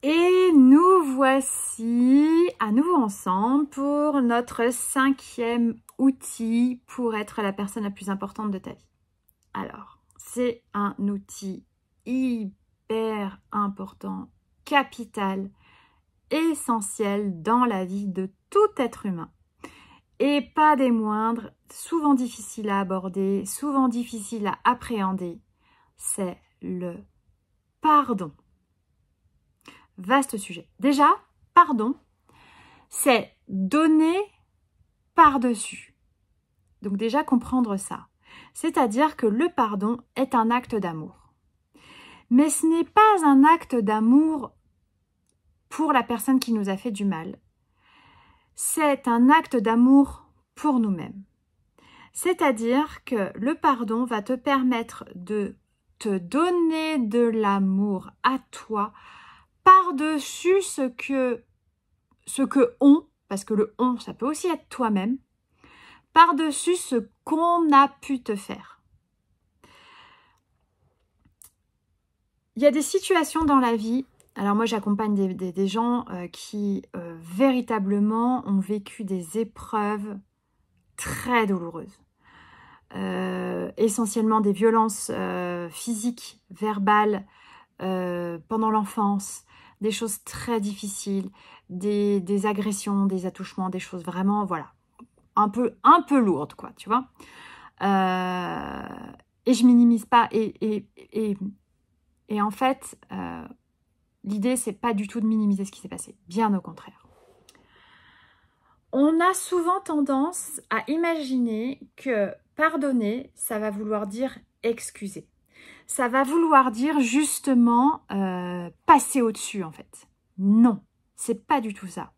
Et nous voici à nouveau ensemble pour notre 5e outil pour être la personne la plus importante de ta vie. Alors, c'est un outil hyper important, capital, essentiel dans la vie de tout être humain. Et pas des moindres, souvent difficile à aborder, souvent difficile à appréhender, c'est le pardon. Vaste sujet. Déjà, pardon, c'est donner par-dessus. Donc déjà, comprendre ça. C'est-à-dire que le pardon est un acte d'amour. Mais ce n'est pas un acte d'amour pour la personne qui nous a fait du mal. C'est un acte d'amour pour nous-mêmes. C'est-à-dire que le pardon va te permettre de te donner de l'amour à toi par-dessus ce que on, parce que le on, ça peut aussi être toi-même, par-dessus ce qu'on a pu te faire. Il y a des situations dans la vie, alors moi j'accompagne des gens qui véritablement ont vécu des épreuves très douloureuses. Essentiellement des violences physiques, verbales, pendant l'enfance, des choses très difficiles, des agressions, des attouchements, des choses vraiment, voilà, un peu lourdes, quoi, tu vois. Et je minimise pas, et en fait, l'idée, c'est pas du tout de minimiser ce qui s'est passé, bien au contraire. On a souvent tendance à imaginer que pardonner, ça va vouloir dire excuser. Ça va vouloir dire justement passer au-dessus en fait. Non, c'est pas du tout ça.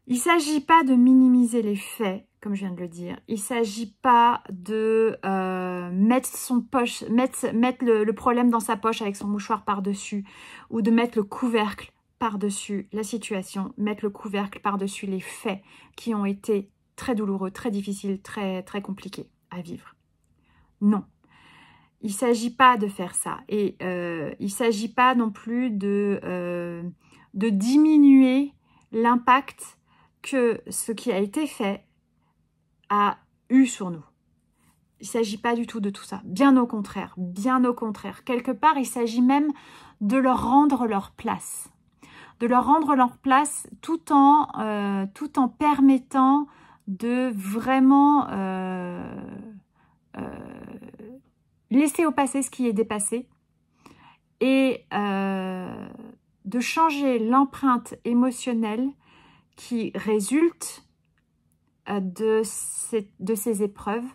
Il ne s'agit pas de minimiser les faits, comme je viens de le dire. Il ne s'agit pas de mettre le problème dans sa poche avec son mouchoir par-dessus ou de mettre le couvercle par-dessus la situation, mettre le couvercle par-dessus les faits qui ont été très douloureux, très difficiles, très, très compliqués à vivre. Non. Il ne s'agit pas de faire ça. Et il ne s'agit pas non plus de diminuer l'impact que ce qui a été fait a eu sur nous. Il ne s'agit pas du tout de tout ça. Bien au contraire, bien au contraire. Quelque part, il s'agit même de leur rendre leur place. De leur rendre leur place tout en permettant de vraiment laisser au passé ce qui est dépassé et de changer l'empreinte émotionnelle qui résulte de ces épreuves.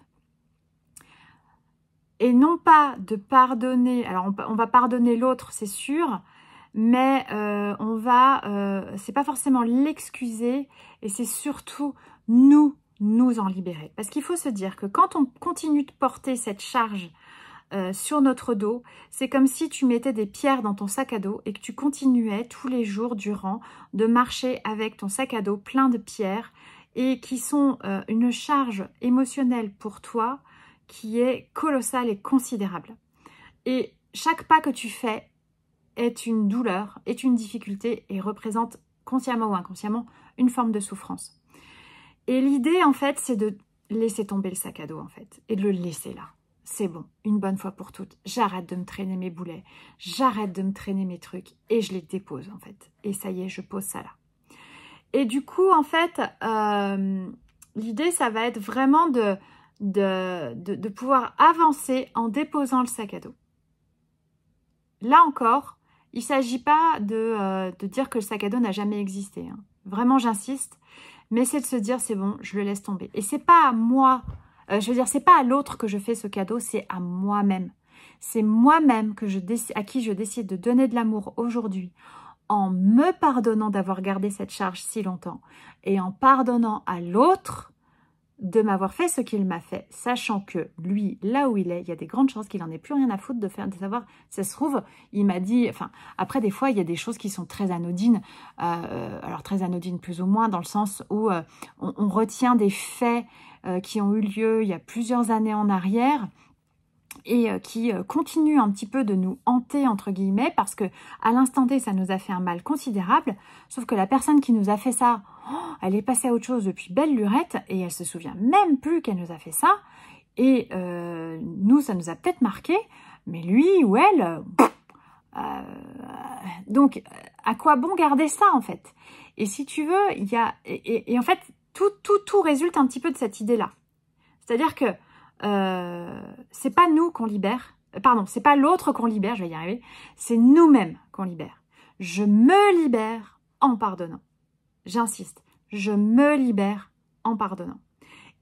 Et non pas de pardonner, alors on va pardonner l'autre, c'est sûr, mais c'est pas forcément l'excuser, et c'est surtout nous en libérer. Parce qu'il faut se dire que quand on continue de porter cette charge sur notre dos, c'est comme si tu mettais des pierres dans ton sac à dos et que tu continuais tous les jours durant de marcher avec ton sac à dos plein de pierres et qui sont une charge émotionnelle pour toi qui est colossale et considérable. Et chaque pas que tu fais est une douleur, est une difficulté et représente consciemment ou inconsciemment une forme de souffrance. Et l'idée en fait c'est de laisser tomber le sac à dos en fait et de le laisser là. C'est bon, une bonne fois pour toutes, j'arrête de me traîner mes boulets, j'arrête de me traîner mes trucs et je les dépose en fait. Et ça y est, je pose ça là. Et du coup, en fait, l'idée, ça va être vraiment de pouvoir avancer en déposant le sac à dos. Là encore, il ne s'agit pas de dire que le sac à dos n'a jamais existé. Hein. Vraiment, j'insiste, mais c'est de se dire, c'est bon, je le laisse tomber. Et c'est pas à moi... je veux dire, c'est pas à l'autre que je fais ce cadeau, c'est à moi-même. C'est moi-même à qui je décide de donner de l'amour aujourd'hui, en me pardonnant d'avoir gardé cette charge si longtemps, et en pardonnant à l'autre de m'avoir fait ce qu'il m'a fait, sachant que lui, là où il est, il y a des grandes chances qu'il n'en ait plus rien à foutre de savoir, ça se trouve, il m'a dit, enfin, après des fois, il y a des choses qui sont très anodines, alors très anodines plus ou moins, dans le sens où on retient des faits qui ont eu lieu il y a plusieurs années en arrière, et qui continue un petit peu de nous hanter, entre guillemets, parce que à l'instant T, ça nous a fait un mal considérable, sauf que la personne qui nous a fait ça, elle est passée à autre chose depuis belle lurette, et elle se souvient même plus qu'elle nous a fait ça, et nous, ça nous a peut-être marqué, mais lui ou elle, donc, à quoi bon garder ça, en fait? Et si tu veux, il y a... Et en fait, tout résulte un petit peu de cette idée-là. C'est-à-dire que c'est pas nous qu'on libère, pardon, c'est pas l'autre qu'on libère, je vais y arriver, c'est nous-mêmes qu'on libère. Je me libère en pardonnant. J'insiste, je me libère en pardonnant.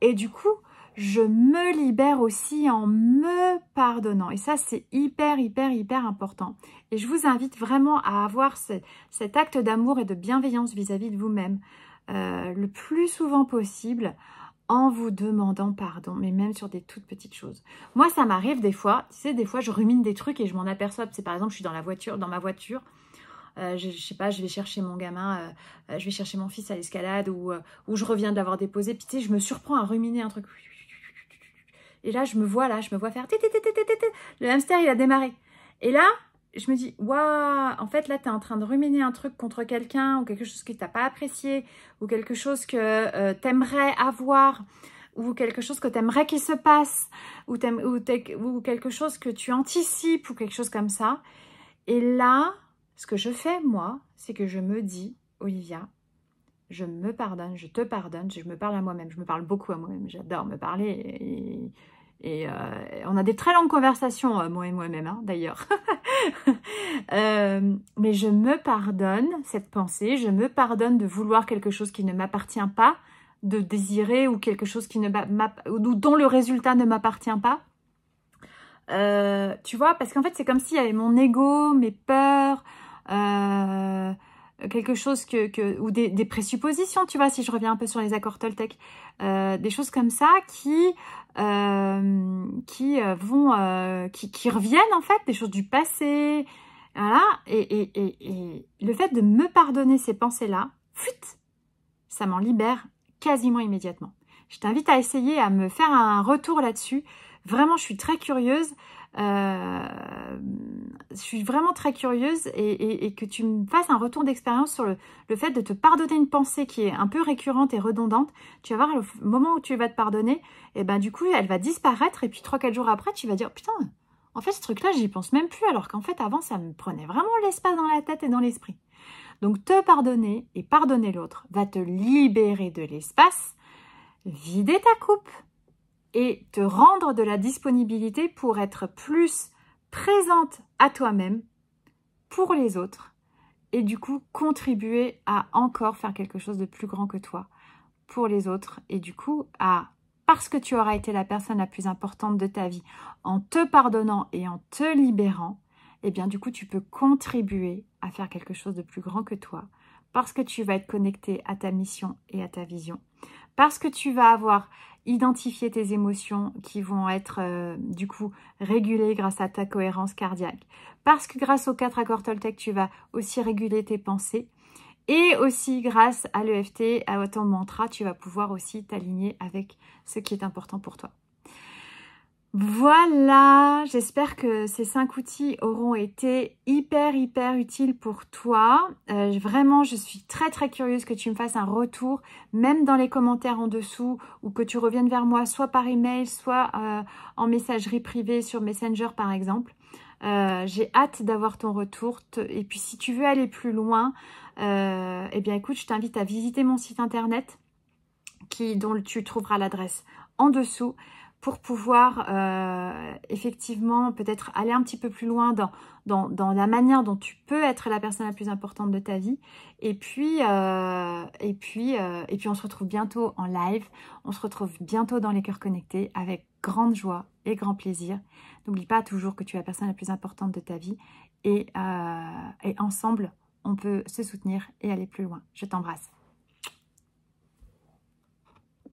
Et du coup, je me libère aussi en me pardonnant. Et ça, c'est hyper, hyper, hyper important. Et je vous invite vraiment à avoir cet acte d'amour et de bienveillance vis-à-vis de vous-même le plus souvent possible, en vous demandant pardon, mais même sur des toutes petites choses. Moi, ça m'arrive des fois, tu sais, des fois, je rumine des trucs et je m'en aperçois. C'est par exemple, je suis dans ma voiture, je sais pas, je vais chercher mon gamin, je vais chercher mon fils à l'escalade ou je reviens de l'avoir déposé, puis tu sais, je me surprends à ruminer un truc. Et là, je me vois faire... Le hamster, il a démarré. Et là, je me dis, waouh, en fait, là, tu es en train de ruminer un truc contre quelqu'un ou quelque chose que tu n'as pas apprécié ou quelque chose que tu aimerais avoir ou quelque chose que tu aimerais qu'il se passe ou quelque chose que tu anticipes ou quelque chose comme ça. Et là, ce que je fais, moi, c'est que je me dis, Olivia, je me pardonne, je te pardonne, je me parle à moi-même, je me parle beaucoup à moi-même, j'adore me parler et on a des très longues conversations, moi et moi-même, hein, d'ailleurs. Mais je me pardonne cette pensée, je me pardonne de vouloir quelque chose qui ne m'appartient pas, de désirer ou quelque chose qui dont le résultat ne m'appartient pas. Tu vois, parce qu'en fait, c'est comme s'il y avait mon ego, mes peurs, quelque chose ou des présuppositions, tu vois, si je reviens un peu sur les accords Toltec, des choses comme ça qui reviennent en fait, des choses du passé, voilà, et le fait de me pardonner ces pensées-là, ça m'en libère quasiment immédiatement. Je t'invite à essayer, à me faire un retour là-dessus. Vraiment, je suis très curieuse. Je suis vraiment très curieuse et que tu me fasses un retour d'expérience sur le fait de te pardonner une pensée qui est un peu récurrente et redondante. Tu vas voir, le moment où tu vas te pardonner, et ben du coup, elle va disparaître et puis 3-4 jours après, tu vas dire, putain, en fait, ce truc-là, j'y pense même plus, alors qu'en fait, avant, ça me prenait vraiment l'espace dans la tête et dans l'esprit. Donc, te pardonner et pardonner l'autre va te libérer de l'espace, vider ta coupe et te rendre de la disponibilité pour être plus présente à toi-même, pour les autres, et du coup contribuer à encore faire quelque chose de plus grand que toi pour les autres, et du coup parce que tu auras été la personne la plus importante de ta vie, en te pardonnant et en te libérant, et bien du coup tu peux contribuer à faire quelque chose de plus grand que toi, parce que tu vas être connecté à ta mission et à ta vision, parce que tu vas avoir identifié tes émotions qui vont être du coup régulées grâce à ta cohérence cardiaque, parce que grâce aux 4 accords Toltec, tu vas aussi réguler tes pensées, et aussi grâce à l'EFT, à ton mantra, tu vas pouvoir aussi t'aligner avec ce qui est important pour toi. Voilà, j'espère que ces 5 outils auront été hyper utiles pour toi. Vraiment, je suis très curieuse que tu me fasses un retour, même dans les commentaires en dessous, ou que tu reviennes vers moi, soit par email, soit en messagerie privée sur Messenger par exemple. J'ai hâte d'avoir ton retour. Et puis si tu veux aller plus loin, eh bien écoute, je t'invite à visiter mon site internet dont tu trouveras l'adresse en dessous, pour pouvoir effectivement peut-être aller un petit peu plus loin dans la manière dont tu peux être la personne la plus importante de ta vie. Et puis on se retrouve bientôt en live, on se retrouve bientôt dans les cœurs connectés avec grande joie et grand plaisir. N'oublie pas toujours que tu es la personne la plus importante de ta vie et ensemble, on peut se soutenir et aller plus loin. Je t'embrasse.